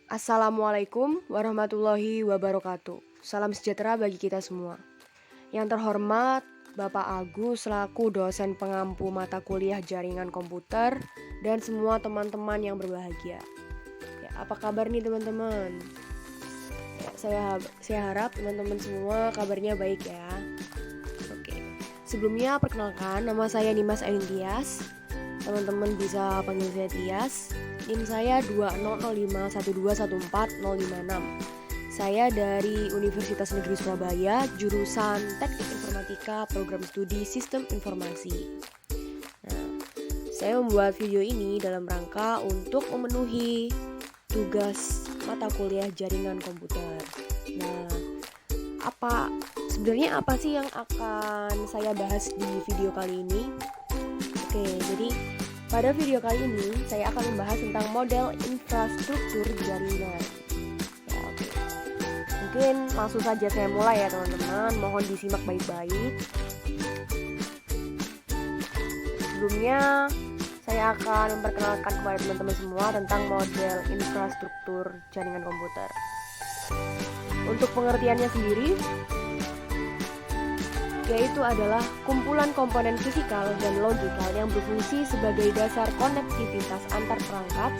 Assalamualaikum warahmatullahi wabarakatuh. Salam sejahtera bagi kita semua. Yang terhormat Bapak Agus selaku dosen pengampu mata kuliah jaringan komputer dan semua teman-teman yang berbahagia. Ya, apa kabar nih teman-teman? Ya, saya harap teman-teman semua kabarnya baik ya. Oke. Sebelumnya perkenalkan, nama saya Nimas Ain Tias. Teman-teman bisa panggil saya Tias. NIM saya 20051214056. Saya dari Universitas Negeri Surabaya, jurusan Teknik Informatika, Program Studi Sistem Informasi. Nah, saya membuat video ini dalam rangka untuk memenuhi tugas mata kuliah jaringan komputer. Nah, sebenarnya apa sih yang akan saya bahas di video kali ini? Oke, jadi pada video kali ini saya akan membahas tentang model infrastruktur jaringan. Ya, oke. Mungkin langsung saja saya mulai ya teman-teman. Mohon disimak baik-baik. Sebelumnya saya akan memperkenalkan kepada teman-teman semua tentang model infrastruktur jaringan komputer. Untuk pengertiannya sendiri, yaitu adalah kumpulan komponen fisikal dan logikal yang berfungsi sebagai dasar konektivitas antar perangkat,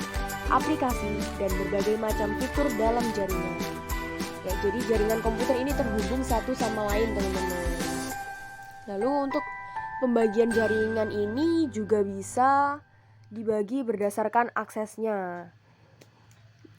aplikasi, dan berbagai macam fitur dalam jaringan. Ya, jadi jaringan komputer ini terhubung satu sama lain, teman-teman. Lalu untuk pembagian jaringan ini juga bisa dibagi berdasarkan aksesnya.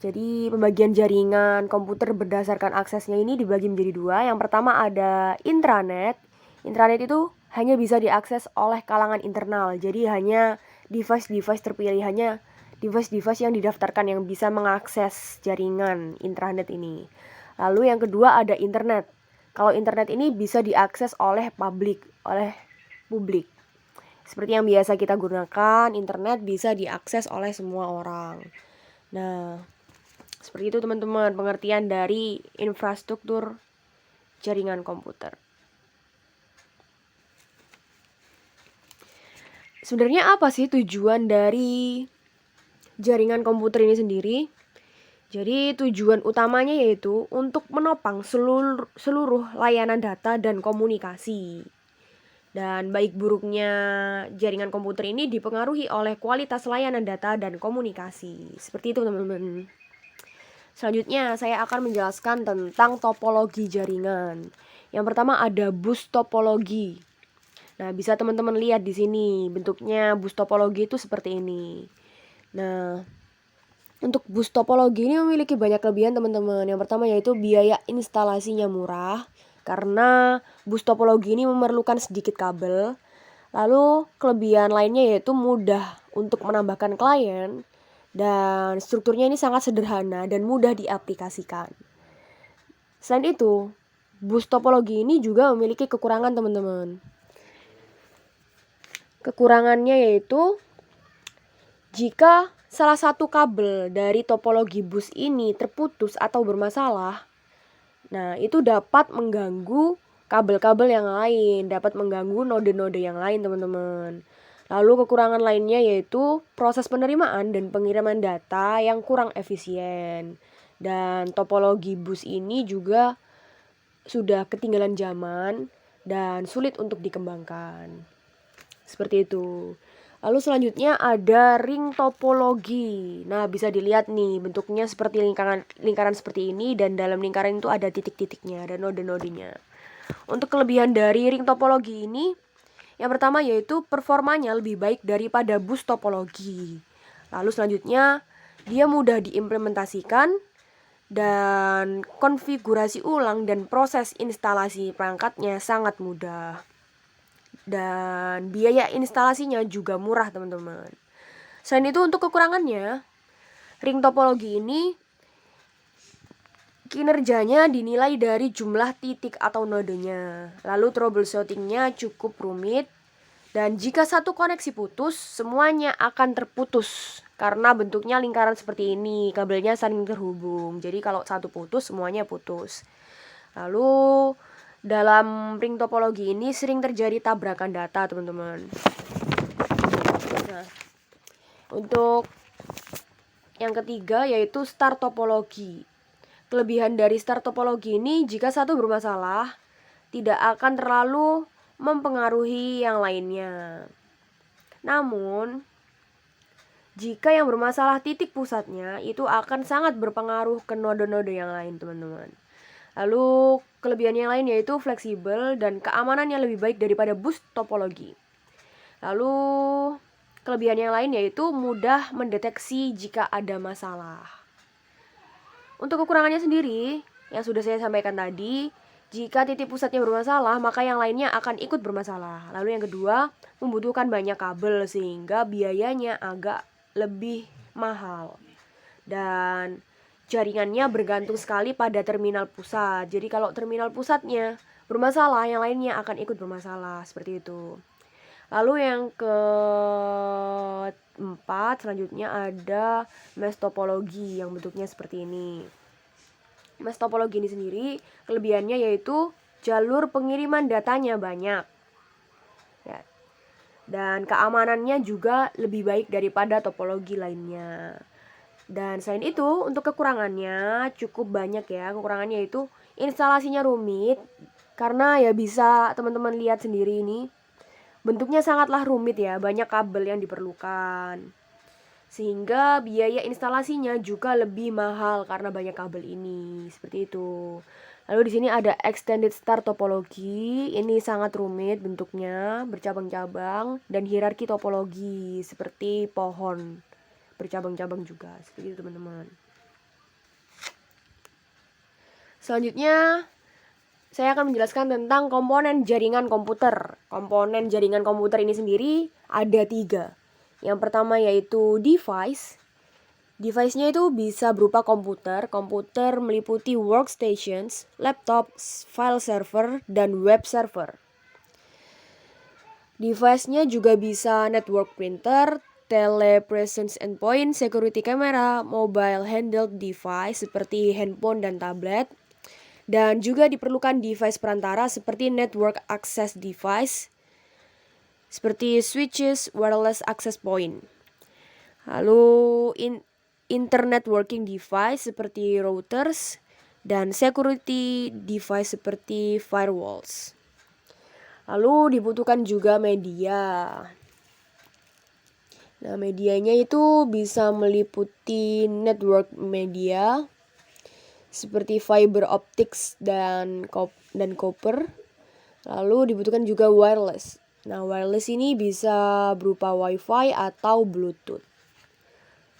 Jadi pembagian jaringan komputer berdasarkan aksesnya ini dibagi menjadi dua. Yang pertama ada intranet. Intranet itu hanya bisa diakses oleh kalangan internal. Jadi hanya device-device terpilih, hanya device-device yang didaftarkan yang bisa mengakses jaringan intranet ini. Lalu yang kedua ada internet. Kalau internet ini bisa diakses oleh publik. Seperti yang biasa kita gunakan, internet bisa diakses oleh semua orang. Nah, seperti itu teman-teman pengertian dari infrastruktur jaringan komputer. Sebenarnya apa sih tujuan dari jaringan komputer ini sendiri? Jadi tujuan utamanya yaitu untuk menopang seluruh layanan data dan komunikasi. Dan baik buruknya jaringan komputer ini dipengaruhi oleh kualitas layanan data dan komunikasi. Seperti itu teman-teman. Selanjutnya saya akan menjelaskan tentang topologi jaringan. Yang pertama ada bus topologi. Nah, bisa teman-teman lihat di sini bentuknya bus topologi itu seperti ini. Nah, untuk bus topologi ini memiliki banyak kelebihan teman-teman. Yang pertama yaitu biaya instalasinya murah karena bus topologi ini memerlukan sedikit kabel. Lalu kelebihan lainnya yaitu mudah untuk menambahkan klien dan strukturnya ini sangat sederhana dan mudah diaplikasikan. Selain itu, bus topologi ini juga memiliki kekurangan teman-teman. Kekurangannya yaitu jika salah satu kabel dari topologi bus ini terputus atau bermasalah, nah itu dapat mengganggu kabel-kabel yang lain, dapat mengganggu node-node yang lain teman-teman. Lalu kekurangan lainnya yaitu proses penerimaan dan pengiriman data yang kurang efisien. Dan topologi bus ini juga sudah ketinggalan zaman dan sulit untuk dikembangkan. Seperti itu. Lalu selanjutnya ada ring topologi. Nah, bisa dilihat nih bentuknya seperti lingkaran seperti ini dan dalam lingkaran itu ada titik-titiknya, ada node-nodenya. Untuk kelebihan dari ring topologi ini, yang pertama yaitu performanya lebih baik daripada bus topologi. Lalu selanjutnya dia mudah diimplementasikan dan konfigurasi ulang dan proses instalasi perangkatnya sangat mudah. Dan biaya instalasinya juga murah teman-teman. Selain itu untuk kekurangannya, ring topologi ini kinerjanya dinilai dari jumlah titik atau nodenya. Lalu troubleshootingnya cukup rumit. Dan jika satu koneksi putus, semuanya akan terputus. Karena bentuknya lingkaran seperti ini, kabelnya saling terhubung. Jadi kalau satu putus, semuanya putus. Lalu dalam ring topologi ini sering terjadi tabrakan data teman-teman. Nah, untuk yang ketiga yaitu star topologi. Kelebihan dari star topologi ini, jika satu bermasalah, tidak akan terlalu mempengaruhi yang lainnya. Namun, jika yang bermasalah titik pusatnya, itu akan sangat berpengaruh ke node-node yang lain, teman-teman. Lalu, kelebihan yang lain yaitu fleksibel dan keamanannya lebih baik daripada bus topologi. Lalu, kelebihan yang lain yaitu mudah mendeteksi jika ada masalah. Untuk kekurangannya sendiri, yang sudah saya sampaikan tadi, jika titik pusatnya bermasalah, maka yang lainnya akan ikut bermasalah. Lalu yang kedua, membutuhkan banyak kabel sehingga biayanya agak lebih mahal. Dan jaringannya bergantung sekali pada terminal pusat. Jadi kalau terminal pusatnya bermasalah, yang lainnya akan ikut bermasalah. Seperti itu. Lalu yang keempat, selanjutnya ada mesh topologi yang bentuknya seperti ini. Mesh topologi ini sendiri, kelebihannya yaitu jalur pengiriman datanya banyak. Ya. Dan keamanannya juga lebih baik daripada topologi lainnya. Dan selain itu, untuk kekurangannya cukup banyak ya. Kekurangannya itu instalasinya rumit, karena ya bisa teman-teman lihat sendiri ini. Bentuknya sangatlah rumit ya, banyak kabel yang diperlukan. Sehingga biaya instalasinya juga lebih mahal karena banyak kabel ini, seperti itu. Lalu di sini ada extended star topologi. Ini sangat rumit bentuknya, bercabang-cabang, dan hierarki topologi seperti pohon, bercabang-cabang juga, seperti itu teman-teman. Selanjutnya saya akan menjelaskan tentang komponen jaringan komputer. Komponen jaringan komputer ini sendiri ada 3. Yang pertama yaitu device. Device-nya itu bisa berupa komputer. Komputer meliputi workstations, laptop, file server, dan web server. Device-nya juga bisa network printer, telepresence endpoint, security camera, mobile handheld device seperti handphone dan tablet. Dan juga diperlukan device perantara seperti network access device, seperti switches, wireless access point. Lalu internet working device seperti routers, dan security device seperti firewalls. Lalu dibutuhkan juga media. Nah, medianya itu bisa meliputi network media seperti fiber optics dan copper. Lalu dibutuhkan juga wireless. Nah, wireless ini bisa berupa wifi atau bluetooth.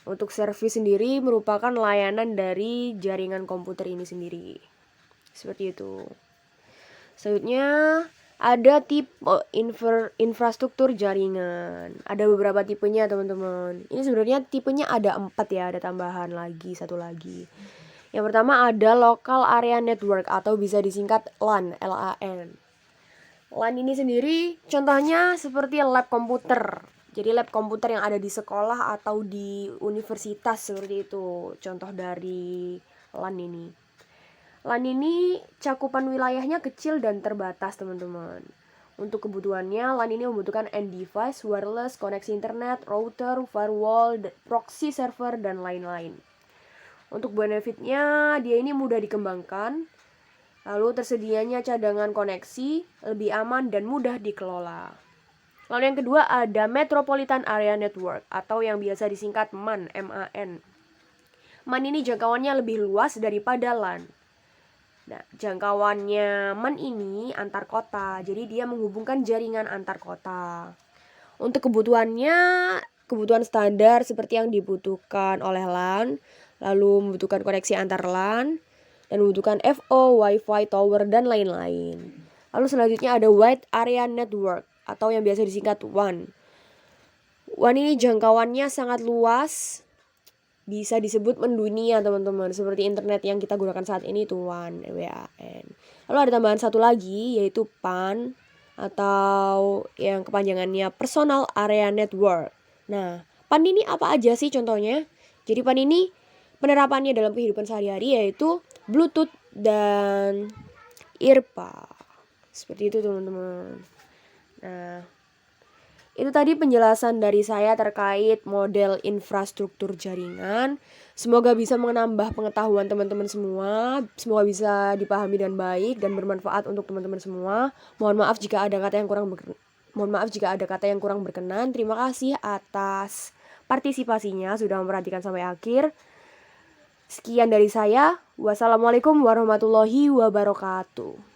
Untuk servis sendiri merupakan layanan dari jaringan komputer ini sendiri. Seperti itu. Selanjutnya ada tipe infrastruktur jaringan. Ada beberapa tipenya teman-teman. Ini sebenarnya tipenya ada 4 ya, ada tambahan lagi, satu lagi. Yang pertama ada local area network atau bisa disingkat LAN, LAN. LAN ini sendiri contohnya seperti lab komputer. Jadi lab komputer yang ada di sekolah atau di universitas seperti itu. Contoh dari LAN ini. LAN ini cakupan wilayahnya kecil dan terbatas teman-teman. Untuk kebutuhannya, LAN ini membutuhkan end device, wireless, koneksi internet, router, firewall, proxy server, dan lain-lain. Untuk benefitnya, dia ini mudah dikembangkan, lalu tersedianya cadangan koneksi, lebih aman dan mudah dikelola. Lalu yang kedua ada Metropolitan Area Network atau yang biasa disingkat MAN, MAN. MAN ini jangkauannya lebih luas daripada LAN. Nah, jangkauannya MAN ini antar kota, jadi dia menghubungkan jaringan antar kota. Untuk kebutuhannya, kebutuhan standar seperti yang dibutuhkan oleh LAN, lalu membutuhkan koneksi antar LAN, dan membutuhkan FO, Wi-Fi, tower, dan lain-lain. Lalu selanjutnya ada Wide Area Network atau yang biasa disingkat WAN. WAN ini jangkauannya sangat luas, bisa disebut mendunia teman-teman, seperti internet yang kita gunakan saat ini itu WAN, WAN. Lalu ada tambahan satu lagi yaitu PAN atau yang kepanjangannya Personal Area Network. Nah, PAN ini apa aja sih contohnya? Jadi PAN ini penerapannya dalam kehidupan sehari-hari yaitu Bluetooth dan IRPA. Seperti itu teman-teman. Nah, Itu tadi penjelasan dari saya terkait model infrastruktur jaringan. Semoga bisa menambah pengetahuan teman-teman semua. Semoga bisa dipahami dan baik dan bermanfaat untuk teman-teman semua. Mohon maaf jika ada kata yang kurang berkenan. Terima kasih atas partisipasinya sudah memperhatikan sampai akhir. Sekian dari saya. Wassalamualaikum warahmatullahi wabarakatuh.